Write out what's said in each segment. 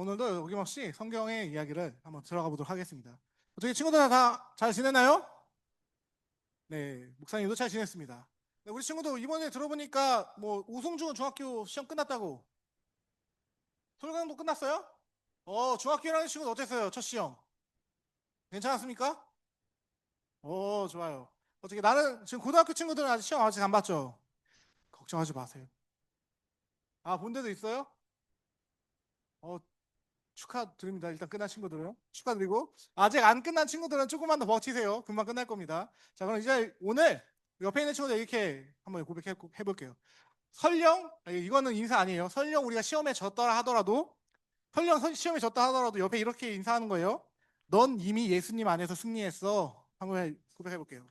오늘도 어김없이 성경의 이야기를 한번 들어가 보도록 하겠습니다. 어떻게 친구들 다 잘 지냈나요? 네, 목사님도 잘 지냈습니다. 네, 우리 친구도 이번에 들어보니까 뭐 우승중은 중학교 시험 끝났다고. 솔강도 끝났어요? 중학교 1학년 친구는 어땠어요? 첫 시험. 괜찮았습니까? 좋아요. 어떻게 나는 지금 고등학교 친구들은 아직 시험 아직 안 봤죠? 걱정하지 마세요. 아, 본 데도 있어요? 어, 축하드립니다. 일단 끝난 친구들은 축하드리고 아직 안 끝난 친구들은 조금만 더 버티세요. 금방 끝날 겁니다. 자, 그럼 이제 오늘 옆에 있는 친구들 이렇게 한번 고백해 볼게요. 설령 이거는 인사 아니에요. 설령 우리가 시험에 졌더라 하더라도 설령 시험에 졌다 하더라도 옆에 이렇게 인사하는 거예요. 넌 이미 예수님 안에서 승리했어. 한번 고백해 볼게요.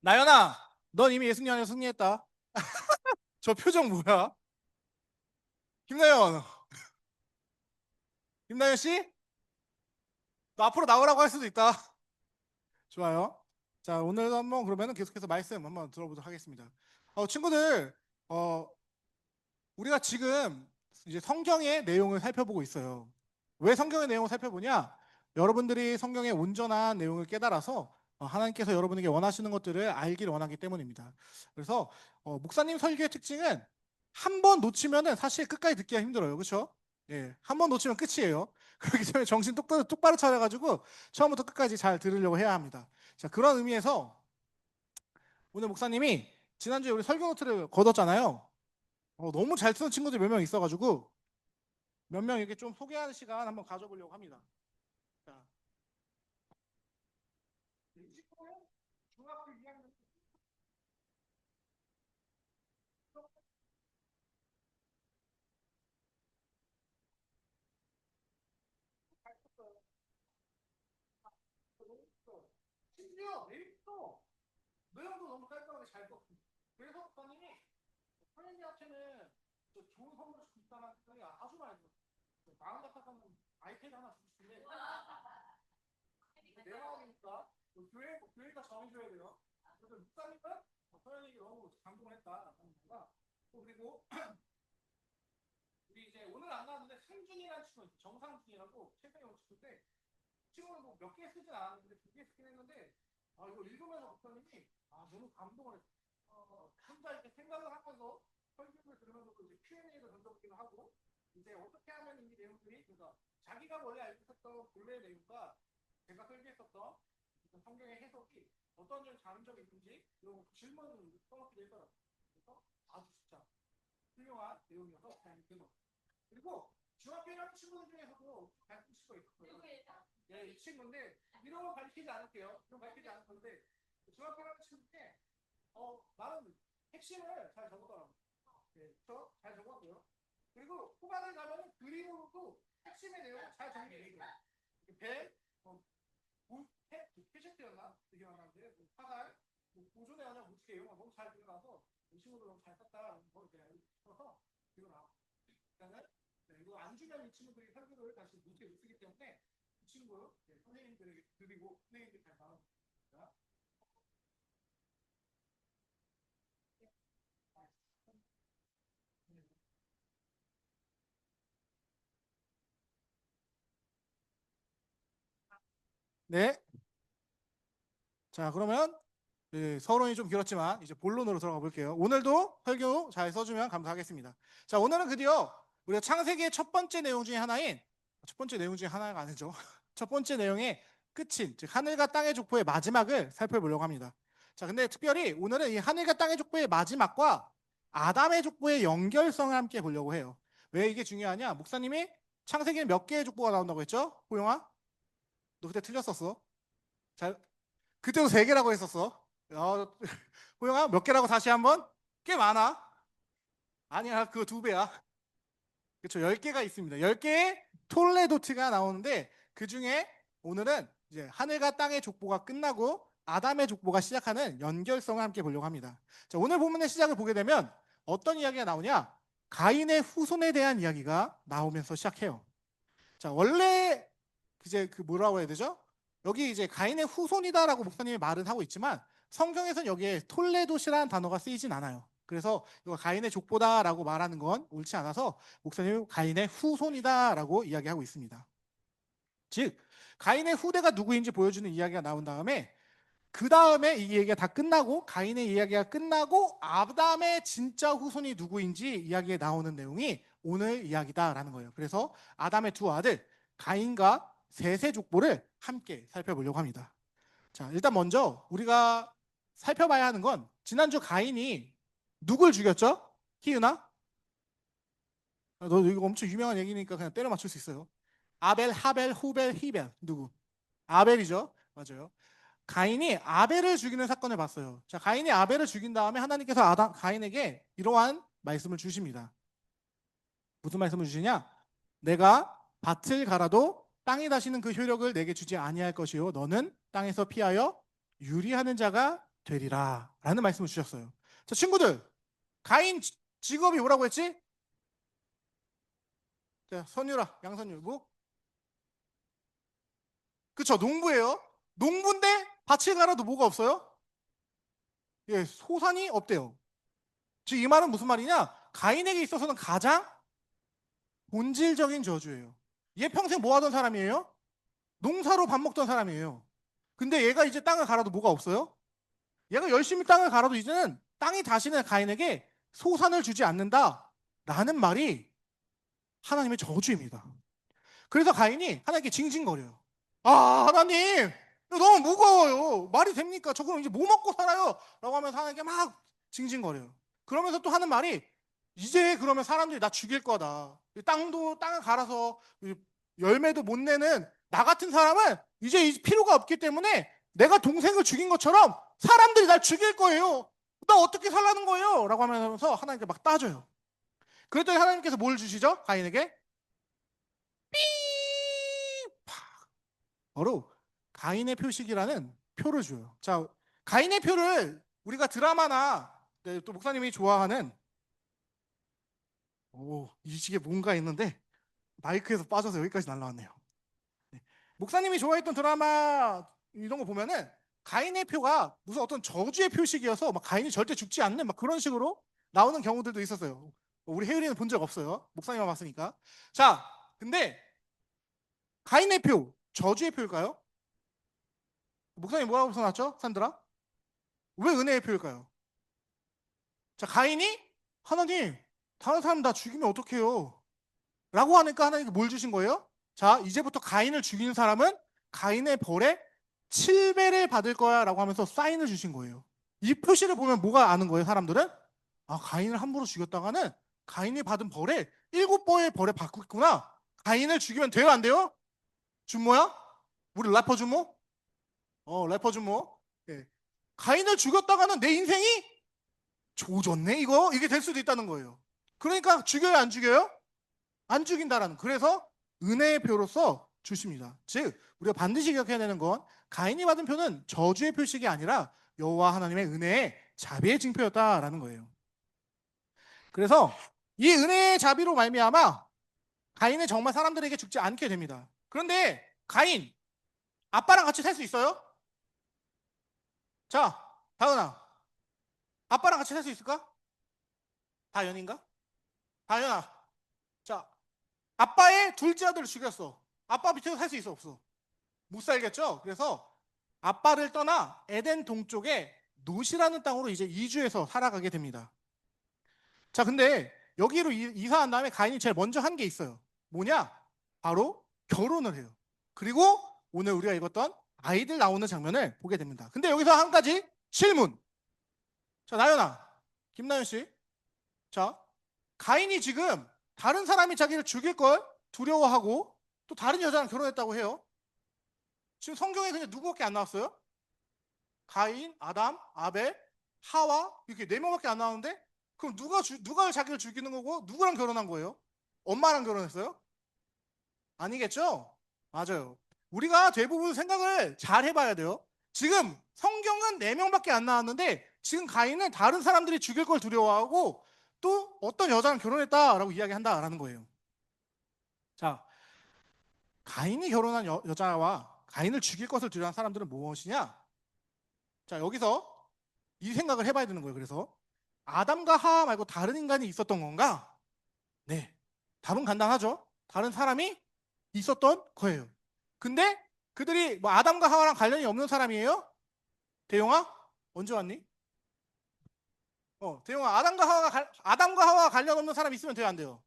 나연아, 넌 이미 예수님 안에서 승리했다. 저 표정 뭐야? 김나연, 김나연 씨, 너 앞으로 나오라고 할 수도 있다. 좋아요. 자, 오늘도 한번 그러면은 계속해서 말씀 한번 들어보도록 하겠습니다. 친구들, 어, 우리가 지금 이제 성경의 내용을 살펴보고 있어요. 왜 성경의 내용을 살펴보냐? 여러분들이 성경의 온전한 내용을 깨달아서 하나님께서 여러분에게 원하시는 것들을 알기를 원하기 때문입니다. 그래서 목사님 설교의 특징은 한 번 놓치면은 사실 끝까지 듣기가 힘들어요. 그렇죠? 예, 한 번 놓치면 끝이에요. 그렇기 때문에 정신 똑바로 차려가지고 처음부터 끝까지 잘 들으려고 해야 합니다. 자, 그런 의미에서 오늘 목사님이 지난주에 우리 설교 노트를 거뒀잖아요. 너무 잘 쓰는 친구들 몇 명 있어가지고 몇 명 이렇게 좀 소개하는 시간 한번 가져보려고 합니다. 자, 이 친구는 중학교 2학년 심지어 내일도 내용도 너무 깔끔하게 잘 썼고 그래서 목사님이 선생님한테는 좋은 선물을 주고 있다는 생각이 아주 많이 들었어요. 마음 같아서는 아이패드 하나 주고 싶은데 내 마음이니까 교회가 정해줘야 돼요. 그래서 목사님은 선생님이 너무 감동을 했다라는 거가 또 그리고 우리 이제 오늘 안 나왔는데 상준이라는 친구 정상준이라고 최근에 온 친구인데 친구는 뭐 몇 개 쓰진 않았는데 2개 쓰긴 했는데 이거 읽으면서 목사님이 너무 감동을 했어요. 혼자 이렇게 생각을 하면서 설교를 들으면서도 이제 Q&A를 던져보기도 하고 이제 어떻게 하면 이 내용들이 그러니까 자기가 원래 알고 있었던 본래 내용과 제가 설교했었던 성경의 해석이 어떤 점 다른 점이 있는지 이런 질문을 써놓기도 했더라고요. 그래서 아주 진짜 훌륭한 내용이어서 그냥 읽는 그리고 중학교 1학년 친구들 중에서도 가르칠 수가 있었어요. 네, 이 친구인데 이름은 밝히지 않을게요. 이름 밝히지 않을 건데 중학교 1학년 친구인데 나는 핵심을 잘 적었더라고요. 네, 저잘 적었고요. 그리고 후반에 가면은 그림으로도 핵심의 내용을 잘 정리해 줘요. 배, 패시트였나? 되게 많았는데 화살, 보존의 언어 무지개 이런 거 너무 잘 그려놔서 이 친구들 너무 잘 썼다라는 걸 이렇게 알고 싶어서 그려놔. 일단은 이거 안 주면 이 친구들이 설교를 다시 무지개 못 쓰기 때문에 이 친구 선생님들에게 드리고 선생님들이 잘 나눠줍니다. 네. 자, 그러면 서론이 좀 길었지만 이제 본론으로 들어가 볼게요. 오늘도 설교 잘 써주면 감사하겠습니다. 자, 오늘은 드디어 우리가 창세기의 첫 번째 내용 중에 하나인 첫 번째 내용 중에 하나가 아니죠. 첫 번째 내용의 끝인 즉 하늘과 땅의 족보의 마지막을 살펴보려고 합니다. 자, 근데 특별히 오늘은 이 하늘과 땅의 족보의 마지막과 아담의 족보의 연결성을 함께 보려고 해요. 왜 이게 중요하냐? 목사님이 창세기에 몇 개의 족보가 나온다고 했죠? 호영아? 너 그때 틀렸었어. 자, 그때도 세 개라고 했었어. 호영아 몇 개라고 다시 한번? 꽤 많아. 아니야, 그거 두 배야. 그렇죠. 10개가 있습니다. 10개의 톨레도트가 나오는데 그 중에 오늘은 이제 하늘과 땅의 족보가 끝나고 아담의 족보가 시작하는 연결성을 함께 보려고 합니다. 자, 오늘 본문의 시작을 보게 되면 어떤 이야기가 나오냐? 가인의 후손에 대한 이야기가 나오면서 시작해요. 자, 원래 이제 그 뭐라고 해야 되죠? 여기 이제 가인의 후손이다라고 목사님이 말은 하고 있지만 성경에서는 여기에 톨레도시라는 단어가 쓰이진 않아요. 그래서 이거 가인의 족보다라고 말하는 건 옳지 않아서 목사님은 가인의 후손이다라고 이야기하고 있습니다. 즉 가인의 후대가 누구인지 보여주는 이야기가 나온 다음에 그 다음에 이 얘기가 다 끝나고 가인의 이야기가 끝나고 아담의 진짜 후손이 누구인지 이야기에 나오는 내용이 오늘 이야기다라는 거예요. 그래서 아담의 두 아들 가인과 셋의 족보를 함께 살펴보려고 합니다. 자, 일단 먼저 우리가 살펴봐야 하는 건 지난주 가인이 누굴 죽였죠? 희은아? 너 이거 엄청 유명한 얘기니까 그냥 때려 맞출 수 있어요. 아벨, 하벨, 후벨, 히벨. 누구? 아벨이죠. 맞아요. 가인이 아벨을 죽이는 사건을 봤어요. 자, 가인이 아벨을 죽인 다음에 하나님께서 가인에게 이러한 말씀을 주십니다. 무슨 말씀을 주시냐? 내가 밭을 갈아도 땅이 다시는 그 효력을 내게 주지 아니할 것이요 너는 땅에서 피하여 유리하는 자가 되리라 라는 말씀을 주셨어요. 자, 친구들, 가인 직업이 뭐라고 했지? 자, 선유라, 양선유 뭐? 그쵸, 농부예요. 농부인데 밭을 갈아도 뭐가 없어요? 예, 소산이 없대요. 즉 이 말은 무슨 말이냐? 가인에게 있어서는 가장 본질적인 저주예요. 얘 평생 뭐 하던 사람이에요? 농사로 밥 먹던 사람이에요. 근데 얘가 이제 땅을 갈아도 뭐가 없어요? 얘가 열심히 땅을 갈아도 이제는 땅이 다시는 가인에게 소산을 주지 않는다 라는 말이 하나님의 저주입니다. 그래서 가인이 하나님께 징징거려요. 아, 하나님, 이거 너무 무거워요. 말이 됩니까? 저 그럼 이제 뭐 먹고 살아요? 라고 하면서 하나님께 막 징징거려요. 그러면서 또 하는 말이 이제 그러면 사람들이 나 죽일 거다. 땅을 갈아서 열매도 못 내는 나 같은 사람은 이제 필요가 없기 때문에 내가 동생을 죽인 것처럼 사람들이 날 죽일 거예요. 나 어떻게 살라는 거예요? 라고 하면서 하나님께 막 따져요. 그랬더니 하나님께서 뭘 주시죠? 가인에게? 바로 가인의 표식이라는 표를 줘요. 자, 가인의 표를 우리가 드라마나 또 목사님이 좋아하는 이 시계 뭔가 있는데 마이크에서 빠져서 여기까지 날라왔네요. 네. 목사님이 좋아했던 드라마 이런 거 보면은 가인의 표가 무슨 어떤 저주의 표식이어서 막 가인이 절대 죽지 않는 막 그런 식으로 나오는 경우들도 있었어요. 우리 혜율이는 본 적 없어요. 목사님만 봤으니까. 자, 근데 가인의 표 저주의 표일까요? 목사님 뭐라고 써놨죠? 산드라? 왜 은혜의 표일까요? 자, 가인이 하나님 다른 사람 다 죽이면 어떡해요? 라고 하니까 하나님께 뭘 주신 거예요? 자, 이제부터 가인을 죽이는 사람은 가인의 벌에 7배를 받을 거야 라고 하면서 사인을 주신 거예요. 이 표시를 보면 뭐가 아는 거예요, 사람들은? 아, 가인을 함부로 죽였다가는 가인이 받은 벌에 7배의 벌에 받고 있구나. 가인을 죽이면 돼요, 안 돼요? 준모야? 우리 래퍼 준모? 래퍼 준모. 예. 가인을 죽였다가는 내 인생이 조졌네, 이거? 이게 될 수도 있다는 거예요. 그러니까 죽여요, 안 죽여요? 안 죽인다라는. 그래서 은혜의 표로서 주십니다. 즉 우리가 반드시 기억해야 되는 건 가인이 받은 표는 저주의 표식이 아니라 여호와 하나님의 은혜의 자비의 징표였다라는 거예요. 그래서 이 은혜의 자비로 말미암아 가인은 정말 사람들에게 죽지 않게 됩니다. 그런데 가인 아빠랑 같이 살 수 있어요? 자, 다은아, 아빠랑 같이 살 수 있을까? 다연인가? 다연아, 자, 아빠의 둘째 아들을 죽였어. 아빠 밑에서 살 수 있어, 없어? 못 살겠죠? 그래서 아빠를 떠나 에덴 동쪽에 노시라는 땅으로 이제 이주해서 살아가게 됩니다. 자, 근데 여기로 이사한 다음에 가인이 제일 먼저 한 게 있어요. 뭐냐? 바로 결혼을 해요. 그리고 오늘 우리가 읽었던 아이들 나오는 장면을 보게 됩니다. 근데 여기서 한 가지 질문. 자, 나연아, 김나연 씨. 자, 가인이 지금 다른 사람이 자기를 죽일 걸 두려워하고 또 다른 여자랑 결혼했다고 해요. 지금 성경에 그냥 누구밖에 안 나왔어요? 가인, 아담, 아벨, 하와 이렇게 4명밖에 안 나오는데 그럼 누가 자기를 죽이는 거고 누구랑 결혼한 거예요? 엄마랑 결혼했어요? 아니겠죠? 맞아요. 우리가 대부분 생각을 잘 해봐야 돼요. 지금 성경은 4명밖에 안 나왔는데 지금 가인은 다른 사람들이 죽일 걸 두려워하고 또 어떤 여자랑 결혼했다라고 이야기한다라는 거예요. 자, 가인이 결혼한 여자와 가인을 죽일 것을 두려워하는 사람들은 무엇이냐? 자, 여기서 이 생각을 해봐야 되는 거예요. 그래서 아담과 하와 말고 다른 인간이 있었던 건가? 네. 답은 간단하죠. 다른 사람이 있었던 거예요. 근데 그들이 뭐 아담과 하와랑 관련이 없는 사람이에요? 대용아? 언제 왔니? 대용아, 아담과 하와 관련 없는 사람 있으면 돼요, 안 돼요?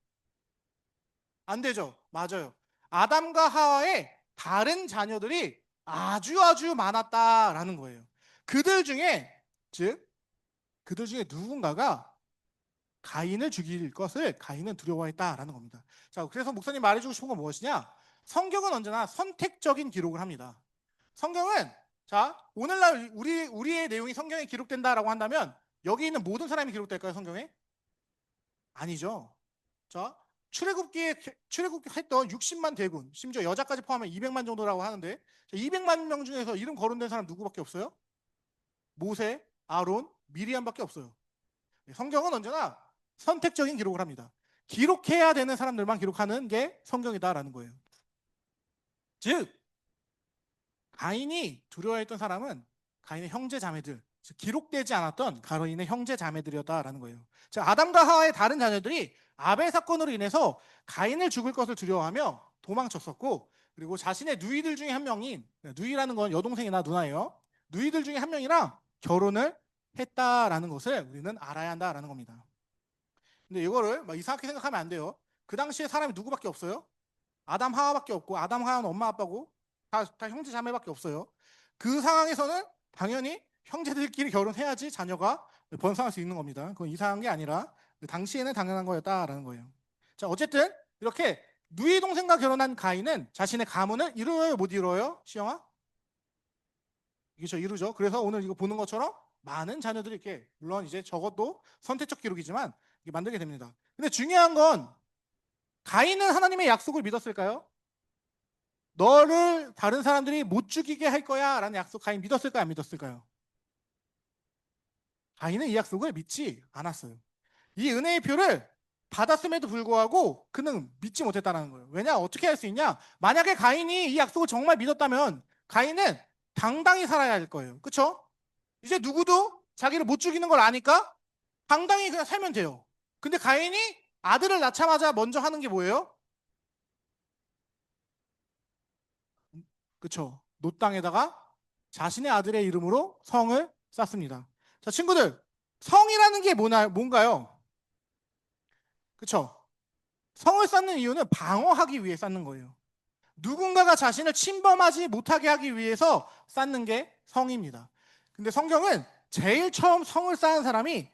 안 되죠. 맞아요. 아담과 하와의 다른 자녀들이 아주 아주 많았다라는 거예요. 그들 중에 즉 그들 중에 누군가가 가인을 죽일 것을 가인은 두려워했다라는 겁니다. 자, 그래서 목사님 말해주고 싶은 건 무엇이냐? 성경은 언제나 선택적인 기록을 합니다. 성경은 자 오늘날 우리의 내용이 성경에 기록된다라고 한다면 여기 있는 모든 사람이 기록될까요? 성경에? 아니죠. 자 출애굽했던 60만 대군, 심지어 여자까지 포함하면 200만 정도라고 하는데 200만 명 중에서 이름 거론된 사람 누구밖에 없어요? 모세, 아론, 미리암밖에 없어요. 성경은 언제나 선택적인 기록을 합니다. 기록해야 되는 사람들만 기록하는 게 성경이다라는 거예요. 즉 가인이 두려워했던 사람은 가인의 형제 자매들, 즉 기록되지 않았던 가인의 형제 자매들이었다라는 거예요. 자, 아담과 하와의 다른 자녀들이 아벨 사건으로 인해서 가인을 죽을 것을 두려워하며 도망쳤었고, 그리고 자신의 누이들 중에 한 명인, 누이라는 건 여동생이나 누나예요. 누이들 중에 한 명이랑 결혼을 했다라는 것을 우리는 알아야 한다라는 겁니다. 근데 이거를 막 이상하게 생각하면 안 돼요. 그 당시에 사람이 누구밖에 없어요? 아담 하와밖에 없고, 아담 하와는 엄마 아빠고 다 형제 자매밖에 없어요. 그 상황에서는 당연히 형제들끼리 결혼해야지 자녀가 번성할 수 있는 겁니다. 그건 이상한 게 아니라 당시에는 당연한 거였다라는 거예요. 자, 어쨌든 이렇게 누이 동생과 결혼한 가인은 자신의 가문을 이루어요, 못 이루어요? 시영아? 이게 이루죠. 그래서 오늘 이거 보는 것처럼 많은 자녀들이 이렇게, 물론 이제 저것도 선택적 기록이지만 이게 만들게 됩니다. 근데 중요한 건 가인은 하나님의 약속을 믿었을까요? 너를 다른 사람들이 못 죽이게 할 거야 라는 약속 가인 믿었을까요? 안 믿었을까요? 가인은 이 약속을 믿지 않았어요. 이 은혜의 표를 받았음에도 불구하고 그는 믿지 못했다는 거예요. 왜냐? 어떻게 할 수 있냐? 만약에 가인이 이 약속을 정말 믿었다면 가인은 당당히 살아야 할 거예요. 그렇죠? 이제 누구도 자기를 못 죽이는 걸 아니까 당당히 그냥 살면 돼요. 근데 가인이 아들을 낳자마자 먼저 하는 게 뭐예요? 그렇죠. 노 땅에다가 자신의 아들의 이름으로 성을 쌓습니다. 자, 친구들, 성이라는 게 뭔가요? 그렇죠. 성을 쌓는 이유는 방어하기 위해 쌓는 거예요. 누군가가 자신을 침범하지 못하게 하기 위해서 쌓는 게 성입니다. 근데 성경은 제일 처음 성을 쌓은 사람이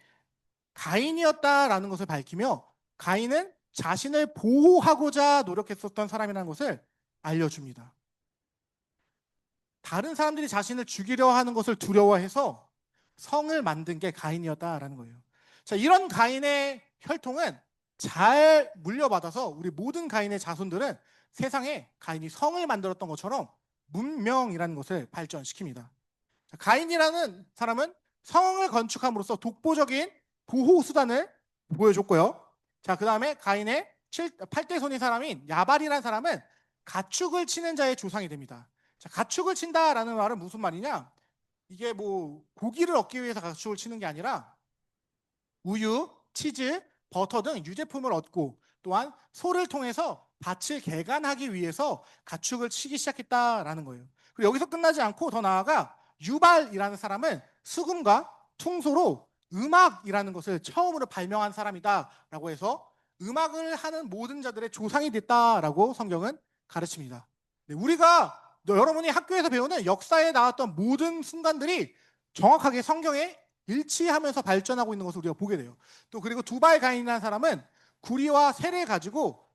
가인이었다라는 것을 밝히며 가인은 자신을 보호하고자 노력했었던 사람이라는 것을 알려줍니다. 다른 사람들이 자신을 죽이려 하는 것을 두려워해서 성을 만든 게 가인이었다라는 거예요. 자, 이런 가인의 혈통은 잘 물려받아서 우리 모든 가인의 자손들은 세상에 가인이 성을 만들었던 것처럼 문명이라는 것을 발전시킵니다. 자, 가인이라는 사람은 성을 건축함으로써 독보적인 보호 수단을 보여줬고요. 자, 그 다음에 가인의 8대 손인 사람인 야발이라는 사람은 가축을 치는 자의 조상이 됩니다. 자, 가축을 친다라는 말은 무슨 말이냐? 이게 뭐 고기를 얻기 위해서 가축을 치는 게 아니라 우유, 치즈, 버터 등 유제품을 얻고 또한 소를 통해서 밭을 개간하기 위해서 가축을 치기 시작했다라는 거예요. 그리고 여기서 끝나지 않고 더 나아가 유발이라는 사람은 수금과 퉁소로 음악이라는 것을 처음으로 발명한 사람이다라고 해서 음악을 하는 모든 자들의 조상이 됐다라고 성경은 가르칩니다. 네, 우리가 여러분이 학교에서 배우는 역사에 나왔던 모든 순간들이 정확하게 성경에 일치하면서 발전하고 있는 것을 우리가 보게 돼요. 또 그리고 두발 가인이라는 사람은 구리와 세를 가지고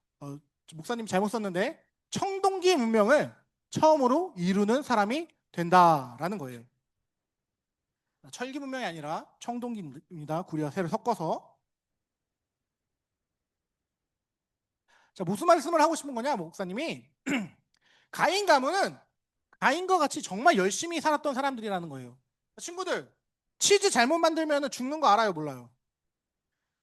목사님 잘못 썼는데 청동기 문명을 처음으로 이루는 사람이 된다라는 거예요. 철기 문명이 아니라 청동기입니다. 구리와 세를 섞어서. 자, 무슨 말씀을 하고 싶은 거냐, 목사님이 가인 가문은 가인과 같이 정말 열심히 살았던 사람들이라는 거예요. 친구들, 치즈 잘못 만들면 죽는 거 알아요, 몰라요?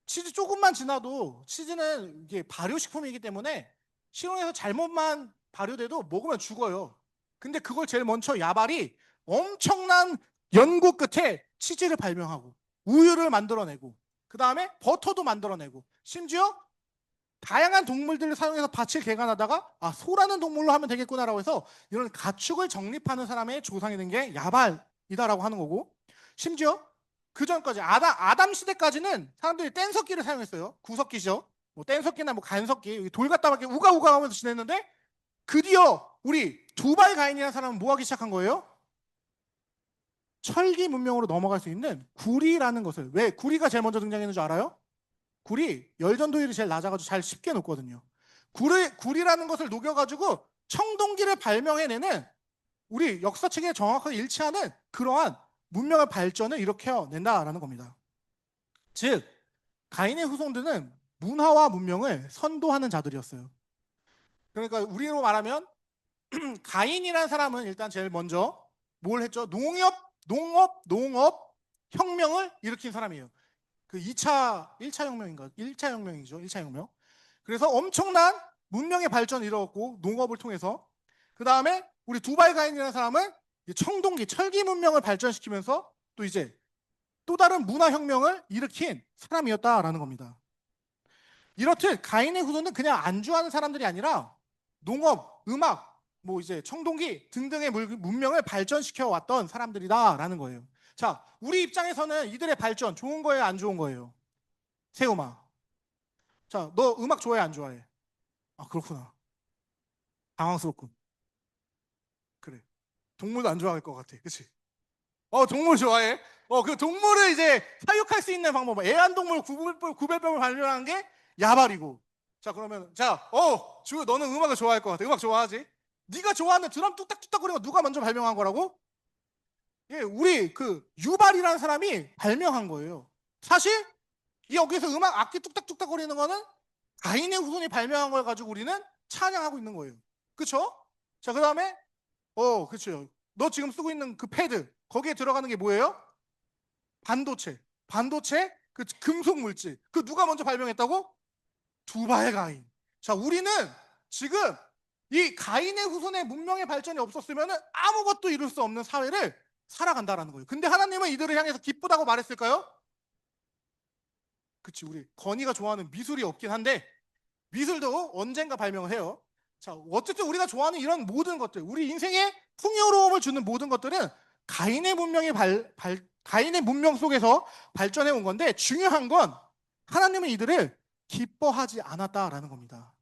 치즈 조금만 지나도 치즈는 이게 발효식품이기 때문에 실온에서 잘못만 발효돼도 먹으면 죽어요. 근데 그걸 제일 먼저 야발이 엄청난 연구 끝에 치즈를 발명하고 우유를 만들어내고 그 다음에 버터도 만들어내고, 심지어 다양한 동물들을 사용해서 밭을 개간하다가 소라는 동물로 하면 되겠구나라고 해서 이런 가축을 정립하는 사람의 조상이 된 게 야발이다라고 하는 거고, 심지어 그 전까지 아담 시대까지는 사람들이 뗀석기를 사용했어요. 구석기죠. 뭐 뗀석기나 뭐 간석기, 돌 갖다 막 우가우가 하면서 지냈는데, 드디어 우리 두발 가인이라는 사람은 뭐 하기 시작한 거예요? 철기 문명으로 넘어갈 수 있는 구리라는 것을. 왜 구리가 제일 먼저 등장했는 줄 알아요? 굴이 열전도율이 제일 낮아가지고 잘 쉽게 녹거든요. 굴이라는 것을 녹여가지고 청동기를 발명해내는, 우리 역사책에 정확하게 일치하는 그러한 문명의 발전을 일으켜낸다라는 겁니다. 즉 가인의 후손들은 문화와 문명을 선도하는 자들이었어요. 그러니까 우리로 말하면 가인이라는 사람은 일단 제일 먼저 뭘 했죠? 농업 혁명을 일으킨 사람이에요. 그 1차 혁명인가? 1차 혁명이죠. 1차 혁명. 그래서 엄청난 문명의 발전을 이루었고, 농업을 통해서. 그 다음에 우리 두발 가인이라는 사람은 청동기, 철기 문명을 발전시키면서 또 이제 또 다른 문화 혁명을 일으킨 사람이었다라는 겁니다. 이렇듯 가인의 후손은 그냥 안주하는 사람들이 아니라 농업, 음악, 뭐 이제 청동기 등등의 문명을 발전시켜 왔던 사람들이다라는 거예요. 자, 우리 입장에서는 이들의 발전 좋은 거예요, 안 좋은 거예요? 세우마. 자, 너 음악 좋아해, 안 좋아해? 그렇구나. 당황스럽군. 그래. 동물도 안 좋아할 것 같아. 그치? 동물 좋아해? 그 동물을 이제 사육할 수 있는 방법, 애완동물 구별법을 발견한 게 야발이고. 자, 그러면, 너는 음악을 좋아할 것 같아. 음악 좋아하지? 네가 좋아하는 드럼 뚝딱뚝딱거리는 거 누가 먼저 발명한 거라고? 예, 우리 유발이라는 사람이 발명한 거예요. 사실 여기서 음악 악기 뚝딱뚝딱거리는 거는 가인의 후손이 발명한 걸 가지고 우리는 찬양하고 있는 거예요. 그쵸? 자, 그 다음에 그쵸. 너 지금 쓰고 있는 그 패드, 거기에 들어가는 게 뭐예요? 반도체 그 금속 물질. 그 누가 먼저 발명했다고? 두발 가인. 자, 우리는 지금 이 가인의 후손의 문명의 발전이 없었으면 아무것도 이룰 수 없는 사회를 살아간다라는 거예요. 근데 하나님은 이들을 향해서 기쁘다고 말했을까요? 그치, 우리 건이가 좋아하는 미술이 없긴 한데 미술도 언젠가 발명을 해요. 자, 어쨌든 우리가 좋아하는 이런 모든 것들, 우리 인생에 풍요로움을 주는 모든 것들은 가인의 가인의 문명 속에서 발전해 온 건데, 중요한 건 하나님은 이들을 기뻐하지 않았다라는 겁니다.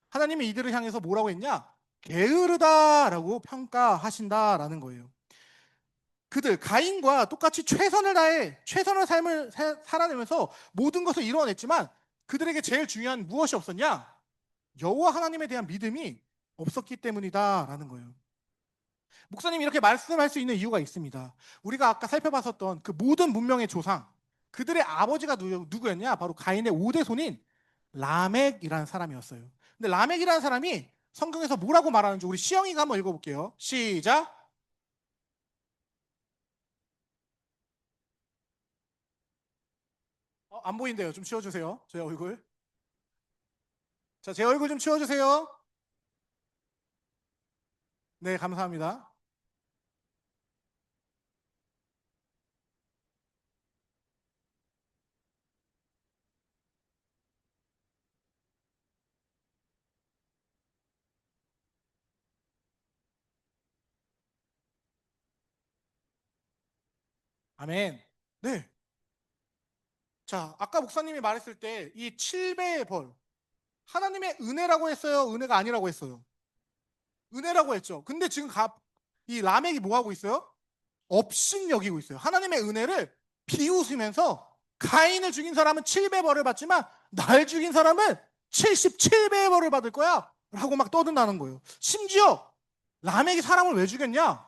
하나님이 이들을 향해서 뭐라고 했냐? 게으르다라고 평가하신다라는 거예요. 그들 가인과 똑같이 최선을 다해 최선의 삶을 살아내면서 모든 것을 이루어냈지만, 그들에게 제일 중요한 무엇이 없었냐? 여호와 하나님에 대한 믿음이 없었기 때문이다라는 거예요. 목사님이 이렇게 말씀할 수 있는 이유가 있습니다. 우리가 아까 살펴봤었던 그 모든 문명의 조상, 그들의 아버지가 누구였냐? 바로 가인의 5대 손인 라멕이라는 사람이었어요. 근데 라멕이라는 사람이 성경에서 뭐라고 말하는지 우리 시영이가 한번 읽어볼게요. 시작. 안 보인대요. 좀 치워주세요. 제 얼굴. 자, 제 얼굴 좀 치워주세요. 네, 감사합니다. 아멘. 네. 자, 아까 목사님이 말했을 때 이 7배의 벌, 하나님의 은혜라고 했어요? 은혜가 아니라고 했어요? 은혜라고 했죠. 근데 지금 이 라멕이 뭐 하고 있어요? 업신여기고 있어요. 하나님의 은혜를 비웃으면서 가인을 죽인 사람은 7배 벌을 받지만 날 죽인 사람은 77배의 벌을 받을 거야 라고 막 떠든다는 거예요. 심지어 라멕이 사람을 왜 죽였냐?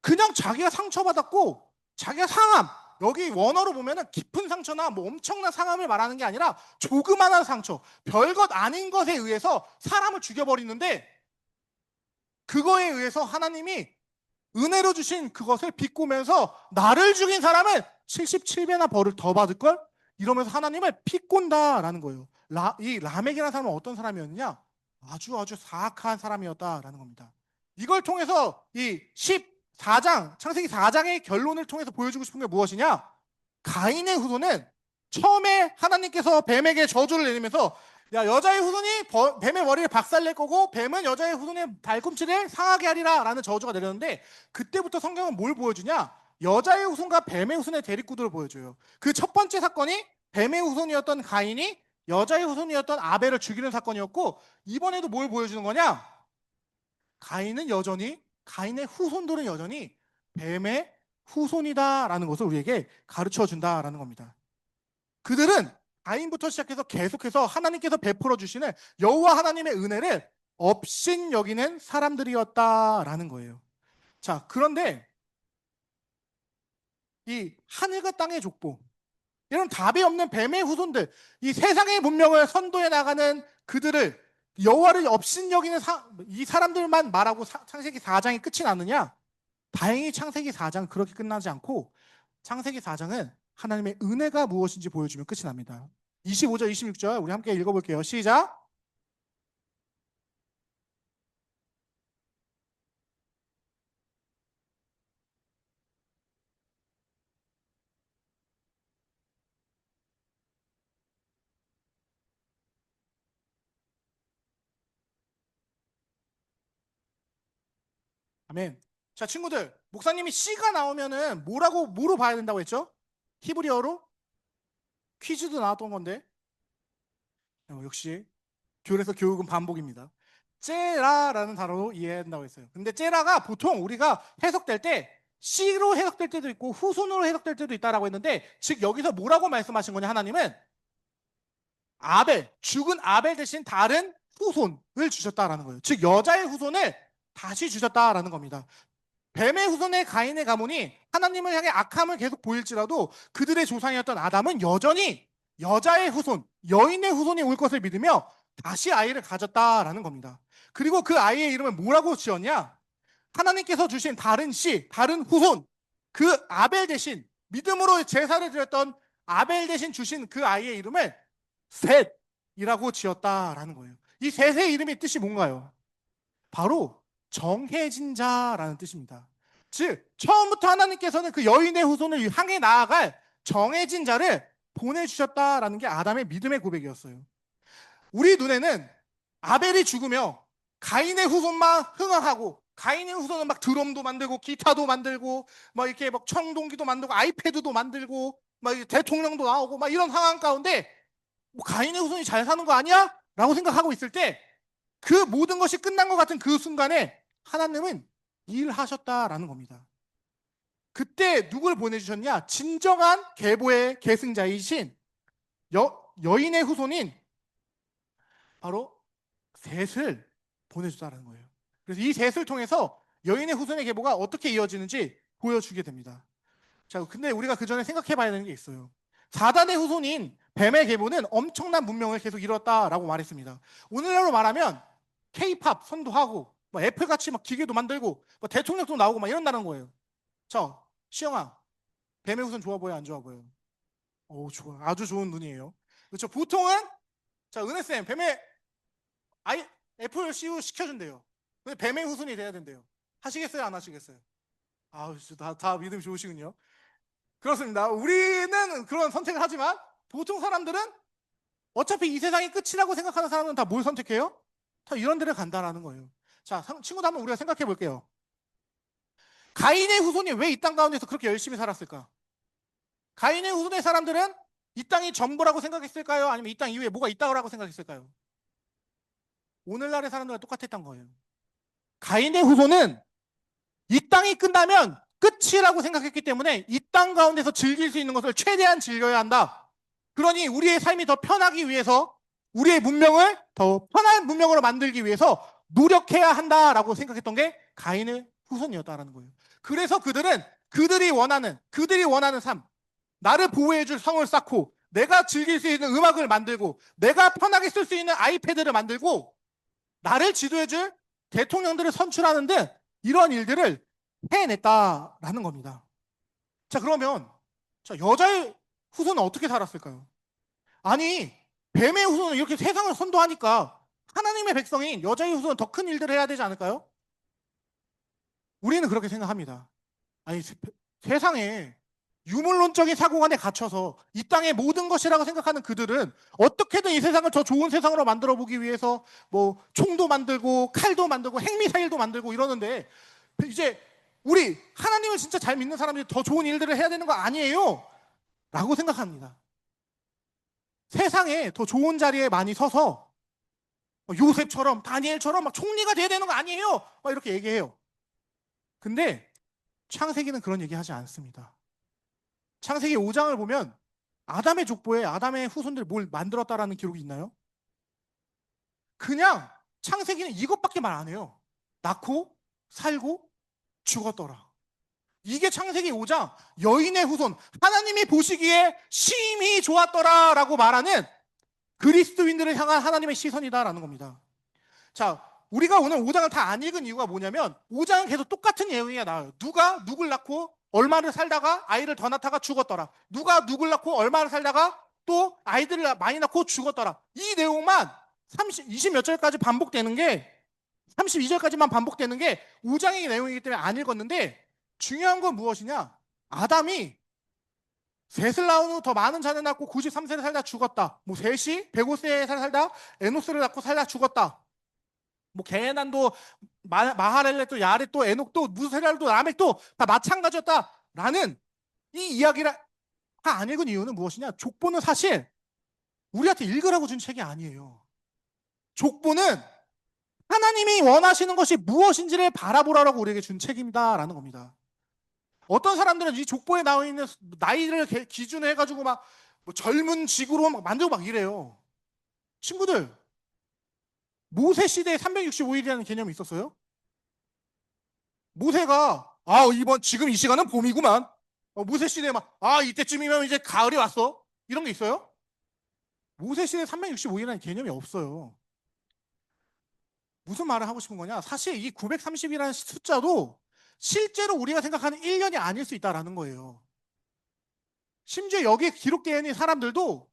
그냥 자기가 상처받았고, 자기가 상함, 여기 원어로 보면은 깊은 상처나 뭐 엄청난 상함을 말하는 게 아니라 조그마한 상처, 별것 아닌 것에 의해서 사람을 죽여버리는데, 그거에 의해서 하나님이 은혜로 주신 그것을 비꼬면서 나를 죽인 사람은 77배나 벌을 더 받을 걸? 이러면서 하나님을 비꼰다라는 거예요. 이 라멕이라는 사람은 어떤 사람이었느냐? 아주 사악한 사람이었다라는 겁니다. 이걸 통해서 이 14장, 창세기 4장의 결론을 통해서 보여주고 싶은 게 무엇이냐? 가인의 후손은 처음에 하나님께서 뱀에게 저주를 내리면서 야, 여자의 후손이 뱀의 머리를 박살낼 거고 뱀은 여자의 후손의 발꿈치를 상하게 하리라 라는 저주가 내렸는데, 그때부터 성경은 뭘 보여주냐? 여자의 후손과 뱀의 후손의 대립구도를 보여줘요. 그 첫 번째 사건이 뱀의 후손이었던 가인이 여자의 후손이었던 아벨을 죽이는 사건이었고, 이번에도 뭘 보여주는 거냐? 가인의 후손들은 여전히 뱀의 후손이다라는 것을 우리에게 가르쳐 준다라는 겁니다. 그들은 가인부터 시작해서 계속해서 하나님께서 베풀어 주시는 여호와 하나님의 은혜를 업신여기는 사람들이었다라는 거예요. 자, 그런데 이 하늘과 땅의 족보, 이런 답이 없는 뱀의 후손들, 이 세상의 문명을 선도해 나가는 그들을 여호와를 업신여기는 이 사람들만 말하고 창세기 4장이 끝이 나느냐? 다행히 창세기 4장 그렇게 끝나지 않고 창세기 4장은 하나님의 은혜가 무엇인지 보여주면 끝이 납니다. 25절, 26절 우리 함께 읽어볼게요. 시작. 아멘. 자, 친구들, 목사님이 C가 나오면은 뭐로 봐야 된다고 했죠? 히브리어로? 퀴즈도 나왔던 건데. 역시 교회에서 교육은 반복입니다. 째라라는 단어로 이해해야 된다고 했어요. 근데 째라가 보통 우리가 해석될 때 C로 해석될 때도 있고 후손으로 해석될 때도 있다라고 했는데, 즉 여기서 뭐라고 말씀하신 거냐? 하나님은 죽은 아벨 대신 다른 후손을 주셨다라는 거예요. 즉 여자의 후손을 다시 주셨다라는 겁니다. 뱀의 후손의 가인의 가문이 하나님을 향해 악함을 계속 보일지라도 그들의 조상이었던 아담은 여전히 여자의 후손, 여인의 후손이 올 것을 믿으며 다시 아이를 가졌다라는 겁니다. 그리고 그 아이의 이름을 뭐라고 지었냐? 하나님께서 주신 다른 후손, 그 아벨 대신 믿음으로 제사를 드렸던 아벨 대신 주신 그 아이의 이름을 셋이라고 지었다라는 거예요. 이 셋의 이름의 뜻이 뭔가요? 바로 정해진 자라는 뜻입니다. 즉 처음부터 하나님께서는 그 여인의 후손을 향해 나아갈 정해진 자를 보내주셨다라는 게 아담의 믿음의 고백이었어요. 우리 눈에는 아벨이 죽으며 가인의 후손만 흥황하고, 가인의 후손은 막 드럼도 만들고 기타도 만들고 막 이렇게 막 청동기도 만들고 아이패드도 만들고 막 대통령도 나오고 막 이런 상황 가운데 뭐 가인의 후손이 잘 사는 거 아니야? 라고 생각하고 있을 때, 그 모든 것이 끝난 것 같은 그 순간에 하나님은 일하셨다라는 겁니다. 그때 누굴 보내주셨냐? 진정한 계보의 계승자이신 여인의 후손인 바로 셋을 보내주다라는 거예요. 그래서 이 셋을 통해서 여인의 후손의 계보가 어떻게 이어지는지 보여주게 됩니다. 자, 근데 우리가 그 전에 생각해 봐야 되는 게 있어요. 사단의 후손인 뱀의 계보는 엄청난 문명을 계속 이뤘다라고 말했습니다. 오늘날로 말하면 K-팝 선도하고 뭐 애플같이 막 기계도 만들고 뭐 대통령도 나오고 막 이런다는 거예요. 자, 시영아, 뱀의 후손 좋아 보여, 안 좋아 보여? 오, 좋아. 아주 좋은 눈이에요. 그렇죠. 보통은 자, 은혜쌤, 애플 CU 시켜준대요. 근데 뱀의 후손이 돼야 된대요. 하시겠어요, 안 하시겠어요? 아우, 다 믿음이 좋으시군요. 그렇습니다. 우리는 그런 선택을 하지만 보통 사람들은 어차피 이 세상이 끝이라고 생각하는 사람은 다 뭘 선택해요? 다 이런 데를 간다라는 거예요. 자, 친구들 한번 우리가 생각해 볼게요. 가인의 후손이 왜 이 땅 가운데서 그렇게 열심히 살았을까? 가인의 후손의 사람들은 이 땅이 전부라고 생각했을까요? 아니면 이 땅 이후에 뭐가 있다고 생각했을까요? 오늘날의 사람들과 똑같았던 거예요. 가인의 후손은 이 땅이 끝나면 끝이라고 생각했기 때문에 이 땅 가운데서 즐길 수 있는 것을 최대한 즐겨야 한다. 그러니 우리의 삶이 더 편하기 위해서, 우리의 문명을 더 편한 문명으로 만들기 위해서 노력해야 한다라고 생각했던 게 가인의 후손이었다라는 거예요. 그래서 그들이 원하는 삶, 나를 보호해줄 성을 쌓고 내가 즐길 수 있는 음악을 만들고 내가 편하게 쓸 수 있는 아이패드를 만들고 나를 지도해줄 대통령들을 선출하는 등 이런 일들을 해냈다라는 겁니다. 자, 그러면 여자의 후손은 어떻게 살았을까요? 아니, 뱀의 후손은 이렇게 세상을 선도하니까 하나님의 백성인 여자의 후손은 더 큰 일들을 해야 되지 않을까요? 우리는 그렇게 생각합니다. 아니, 세상에 유물론적인 사고관에 갇혀서 이 땅의 모든 것이라고 생각하는 그들은 어떻게든 이 세상을 더 좋은 세상으로 만들어 보기 위해서 뭐 총도 만들고 칼도 만들고 핵미사일도 만들고 이러는데, 이제 우리 하나님을 진짜 잘 믿는 사람들이 더 좋은 일들을 해야 되는 거 아니에요? 라고 생각합니다. 세상에 더 좋은 자리에 많이 서서 요셉처럼 다니엘처럼 막 총리가 돼야 되는 거 아니에요? 막 이렇게 얘기해요. 근데 창세기는 그런 얘기 하지 않습니다. 창세기 5장을 보면 아담의 족보에 아담의 후손들 뭘 만들었다라는 기록이 있나요? 그냥 창세기는 이것밖에 말 안 해요. 낳고 살고 죽었더라. 이게 창세기 5장 여인의 후손, 하나님이 보시기에 심히 좋았더라 라고 말하는 그리스도인들을 향한 하나님의 시선이다라는 겁니다. 자, 우리가 오늘 5장을 다 안 읽은 이유가 뭐냐면 5장은 계속 똑같은 내용이 나와요. 누가 누굴 낳고 얼마를 살다가 아이를 더 낳다가 죽었더라. 누가 누굴 낳고 얼마를 살다가 또 아이들을 많이 낳고 죽었더라. 이 내용만 20 몇 절까지 반복되는 게, 32절까지만 반복되는 게 5장의 내용이기 때문에 안 읽었는데, 중요한 건 무엇이냐? 아담이 셋을 낳은 후 더 많은 자를 낳고 93세를 살다 죽었다. 뭐 셋이 105세에 살다 에노스를 낳고 살다 죽었다. 뭐 게난도 마하렐렛도 야렛도 에녹도 무세랄도 라멕도 다 마찬가지였다라는 이 이야기를 다 안 읽은 이유는 무엇이냐? 족보는 사실 우리한테 읽으라고 준 책이 아니에요. 족보는 하나님이 원하시는 것이 무엇인지를 바라보라고 우리에게 준 책입니다라는 겁니다. 어떤 사람들은 이 족보에 나와 있는 나이를 기준으로 해가지고 막 뭐 젊은 직으로 막 만들고 막 이래요. 친구들, 모세 시대에 365일이라는 개념이 있었어요? 모세가 지금 이 시간은 봄이구만. 모세 시대에 막 이때쯤이면 이제 가을이 왔어. 이런 게 있어요? 모세 시대에 365일이라는 개념이 없어요. 무슨 말을 하고 싶은 거냐? 사실 이 930이라는 숫자도 실제로 우리가 생각하는 1년이 아닐 수 있다는 거예요. 심지어 여기에 기록되어 있는 사람들도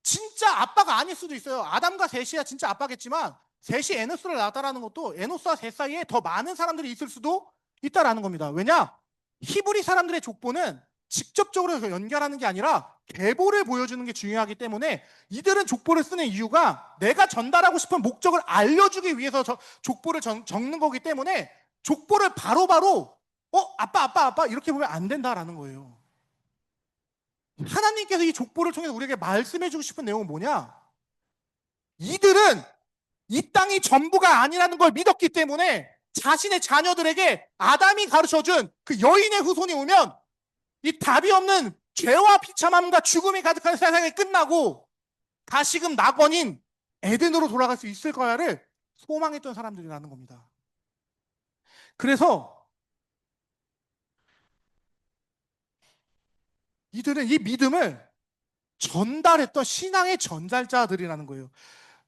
진짜 아빠가 아닐 수도 있어요. 아담과 셋이야 진짜 아빠겠지만 셋이 에노스를 낳았다는 것도 에노스와 셋 사이에 더 많은 사람들이 있을 수도 있다는 겁니다. 왜냐? 히브리 사람들의 족보는 직접적으로 연결하는 게 아니라 계보를 보여주는 게 중요하기 때문에 이들은 족보를 쓰는 이유가 내가 전달하고 싶은 목적을 알려주기 위해서 족보를 적는 거기 때문에 족보를 바로바로 아빠 이렇게 보면 안 된다라는 거예요. 하나님께서 이 족보를 통해서 우리에게 말씀해주고 싶은 내용은 뭐냐? 이들은 이 땅이 전부가 아니라는 걸 믿었기 때문에 자신의 자녀들에게 아담이 가르쳐준 그 여인의 후손이 오면 이 답이 없는 죄와 비참함과 죽음이 가득한 세상이 끝나고 다시금 낙원인 에덴으로 돌아갈 수 있을 거야를 소망했던 사람들이라는 겁니다. 그래서 이들은 이 믿음을 전달했던 신앙의 전달자들이라는 거예요.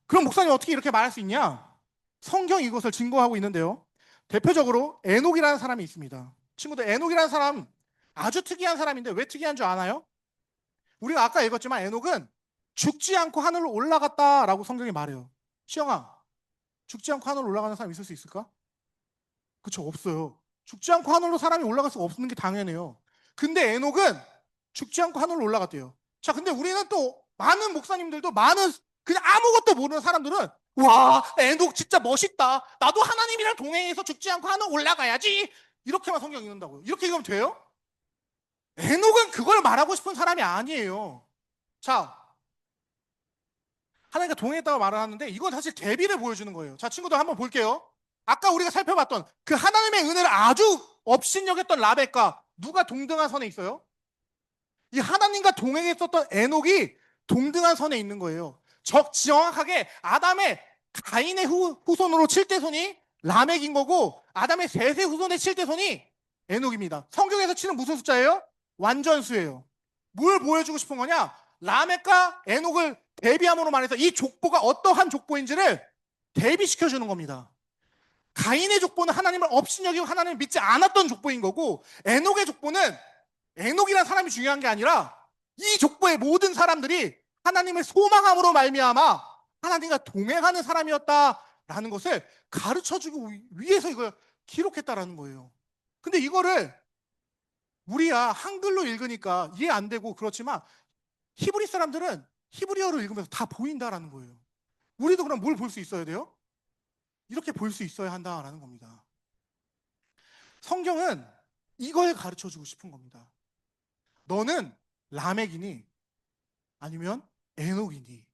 그럼 목사님 어떻게 이렇게 말할 수 있냐? 성경이 이것을 증거하고 있는데요. 대표적으로 에녹이라는 사람이 있습니다. 친구들, 에녹이라는 사람 아주 특이한 사람인데 왜 특이한 줄 아나요? 우리가 아까 읽었지만 에녹은 죽지 않고 하늘로 올라갔다라고 성경이 말해요. 시영아, 죽지 않고 하늘로 올라가는 사람 있을 수 있을까? 그쵸, 없어요. 죽지 않고 하늘로 사람이 올라갈 수가 없는 게 당연해요. 근데 에녹은 죽지 않고 하늘로 올라갔대요. 자, 근데 우리는 또 많은 목사님들도 그냥 아무것도 모르는 사람들은 와, 에녹 진짜 멋있다. 나도 하나님이랑 동행해서 죽지 않고 하늘 올라가야지. 이렇게만 성경 읽는다고요. 이렇게 읽으면 돼요? 에녹은 그걸 말하고 싶은 사람이 아니에요. 자, 하나님과 동행했다고 말을 하는데 이건 사실 대비를 보여주는 거예요. 자, 친구들 한번 볼게요. 아까 우리가 살펴봤던 그 하나님의 은혜를 아주 업신여겼던 라벡과 누가 동등한 선에 있어요? 이 하나님과 동행했었던 에녹이 동등한 선에 있는 거예요. 정확하게 아담의 가인의 후손으로 7대손이 라멕인 거고 아담의 셋의 후손의 7대손이 에녹입니다. 성경에서 치는 무슨 숫자예요? 완전수예요. 뭘 보여주고 싶은 거냐? 라멕과 에녹을 대비함으로 말해서 이 족보가 어떠한 족보인지를 대비시켜주는 겁니다. 가인의 족보는 하나님을 업신여기고 하나님을 믿지 않았던 족보인 거고 에녹의 족보는 에녹이라는 사람이 중요한 게 아니라 이 족보의 모든 사람들이 하나님을 소망함으로 말미암아 하나님과 동행하는 사람이었다라는 것을 가르쳐주기 위해서 이걸 기록했다라는 거예요. 근데 이거를 우리야 한글로 읽으니까 이해 안 되고 그렇지만 히브리 사람들은 히브리어로 읽으면서 다 보인다라는 거예요. 우리도 그럼 뭘 볼 수 있어야 돼요? 이렇게 볼 수 있어야 한다라는 겁니다. 성경은 이걸 가르쳐 주고 싶은 겁니다. 너는 라멕이니 아니면 에녹이니.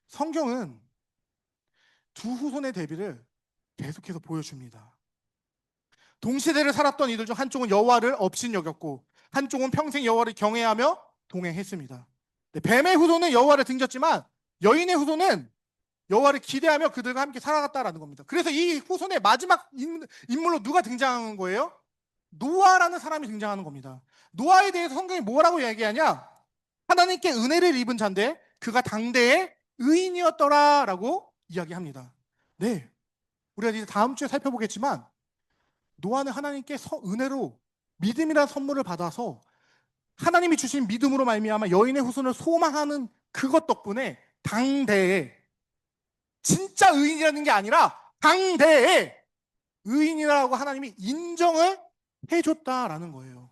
성경은 두 후손의 대비를 계속해서 보여줍니다. 동시대를 살았던 이들 중 한쪽은 여호와를 업신여겼고 한쪽은 평생 여호와를 경외하며 동행했습니다. 뱀의 후손은 여호와를 등졌지만 여인의 후손은 여호와를 기대하며 그들과 함께 살아갔다라는 겁니다. 그래서 이 후손의 마지막 인물로 누가 등장하는 거예요? 노아라는 사람이 등장하는 겁니다. 노아에 대해서 성경이 뭐라고 얘기하냐? 하나님께 은혜를 입은 자인데 그가 당대의 의인이었더라라고 이야기합니다. 네, 우리가 이제 다음 주에 살펴보겠지만 노아는 하나님께 은혜로 믿음이라는 선물을 받아서 하나님이 주신 믿음으로 말미암아 여인의 후손을 소망하는 그것 덕분에 당대에 진짜 의인이라는 게 아니라 당대에 의인이라고 하나님이 인정을 해줬다라는 거예요.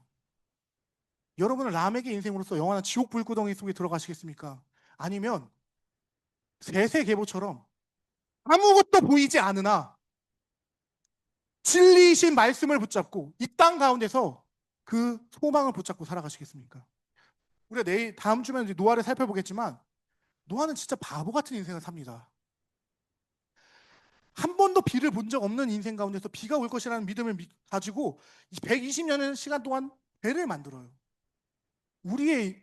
여러분은 라멕의 인생으로서 영원한 지옥 불구덩이 속에 들어가시겠습니까? 아니면 세세계보처럼 아무것도 보이지 않으나 진리이신 말씀을 붙잡고 이 땅 가운데서 그 소망을 붙잡고 살아가시겠습니까? 우리가 다음 주면 이제 노아를 살펴보겠지만 노아는 진짜 바보 같은 인생을 삽니다. 한 번도 비를 본 적 없는 인생 가운데서 비가 올 것이라는 믿음을 가지고 120년의 시간 동안 배를 만들어요. 우리의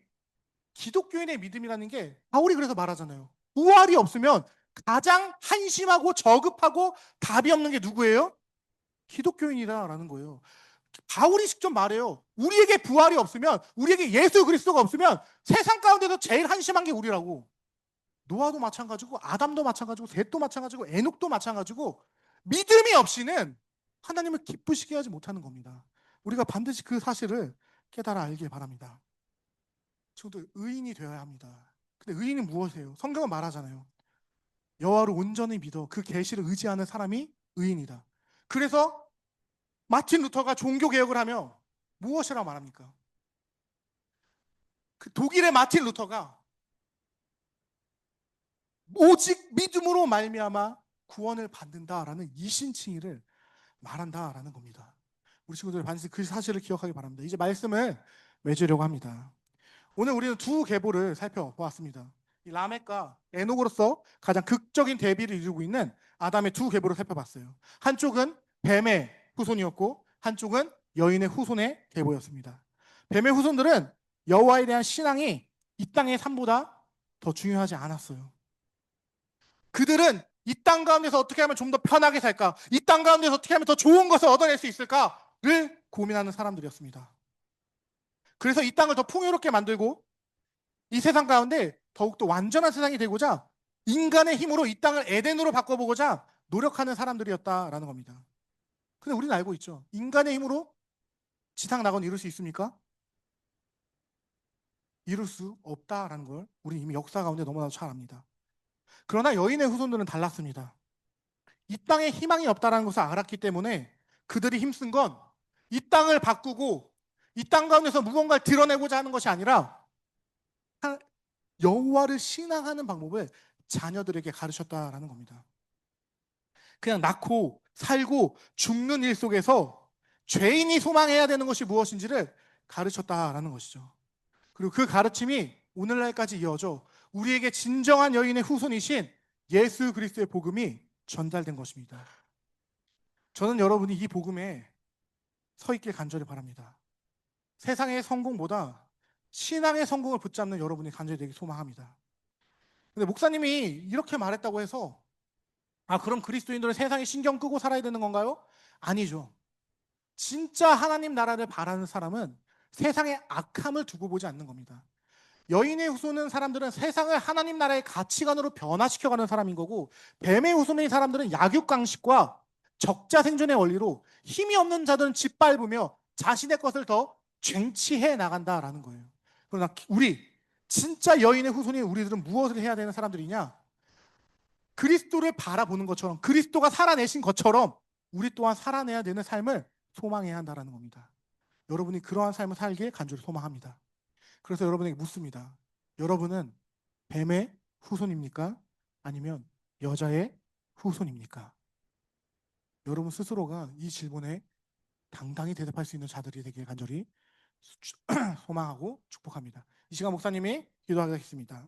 기독교인의 믿음이라는 게 바울이 그래서 말하잖아요. 부활이 없으면 가장 한심하고 저급하고 답이 없는 게 누구예요? 기독교인이다라는 거예요. 바울이 직접 말해요. 우리에게 부활이 없으면, 우리에게 예수 그리스도가 없으면 세상 가운데서 제일 한심한 게 우리라고. 노아도 마찬가지고 아담도 마찬가지고 셋도 마찬가지고 에녹도 마찬가지고 믿음이 없이는 하나님을 기쁘시게 하지 못하는 겁니다. 우리가 반드시 그 사실을 깨달아 알길 바랍니다. 친구들, 의인이 되어야 합니다. 근데 의인은 무엇이에요? 성경은 말하잖아요. 여호와를 온전히 믿어 그 계시를 의지하는 사람이 의인이다. 그래서 마틴 루터가 종교개혁을 하며 무엇이라고 말합니까? 그 독일의 마틴 루터가 오직 믿음으로 말미암아 구원을 받는다라는 이신칭의를 말한다라는 겁니다. 우리 친구들 반드시 그 사실을 기억하기 바랍니다. 이제 말씀을 맺으려고 합니다. 오늘 우리는 두 계보를 살펴보았습니다. 이 라멕과 에녹으로서 가장 극적인 대비를 이루고 있는 아담의 두 계보를 살펴봤어요. 한쪽은 뱀의 후손이었고 한쪽은 여인의 후손의 계보였습니다. 뱀의 후손들은 여호와에 대한 신앙이 이 땅의 삶보다 더 중요하지 않았어요. 그들은 이 땅 가운데서 어떻게 하면 좀 더 편하게 살까? 이 땅 가운데서 어떻게 하면 더 좋은 것을 얻어낼 수 있을까를 고민하는 사람들이었습니다. 그래서 이 땅을 더 풍요롭게 만들고 이 세상 가운데 더욱더 완전한 세상이 되고자 인간의 힘으로 이 땅을 에덴으로 바꿔보고자 노력하는 사람들이었다라는 겁니다. 근데 우리는 알고 있죠. 인간의 힘으로 지상 낙원 이룰 수 있습니까? 이룰 수 없다라는 걸 우리 이미 역사 가운데 너무나도 잘 압니다. 그러나 여인의 후손들은 달랐습니다. 이 땅에 희망이 없다는 것을 알았기 때문에 그들이 힘쓴 건 이 땅을 바꾸고 이 땅 가운데서 무언가를 드러내고자 하는 것이 아니라 여호와를 신앙하는 방법을 자녀들에게 가르쳤다라는 겁니다. 그냥 낳고 살고 죽는 일 속에서 죄인이 소망해야 되는 것이 무엇인지를 가르쳤다라는 것이죠. 그리고 그 가르침이 오늘날까지 이어져 우리에게 진정한 여인의 후손이신 예수 그리스도의 복음이 전달된 것입니다. 저는 여러분이 이 복음에 서 있길 간절히 바랍니다. 세상의 성공보다 신앙의 성공을 붙잡는 여러분이 간절히 되길 소망합니다. 근데 목사님이 이렇게 말했다고 해서 그럼 그리스도인들은 세상에 신경 끄고 살아야 되는 건가요? 아니죠. 진짜 하나님 나라를 바라는 사람은 세상의 악함을 두고 보지 않는 겁니다. 여인의 후손은 사람들은 세상을 하나님 나라의 가치관으로 변화시켜가는 사람인 거고 뱀의 후손의 사람들은 약육강식과 적자생존의 원리로 힘이 없는 자들은 짓밟으며 자신의 것을 더 쟁취해 나간다라는 거예요. 그러나 우리 진짜 여인의 후손인 우리들은 무엇을 해야 되는 사람들이냐? 그리스도를 바라보는 것처럼 그리스도가 살아내신 것처럼 우리 또한 살아내야 되는 삶을 소망해야 한다라는 겁니다. 여러분이 그러한 삶을 살길 간절히 소망합니다. 그래서 여러분에게 묻습니다. 여러분은 뱀의 후손입니까? 아니면 여자의 후손입니까? 여러분 스스로가 이 질문에 당당히 대답할 수 있는 자들이 되길 간절히 소망하고 축복합니다. 이 시간 목사님이 기도하겠습니다.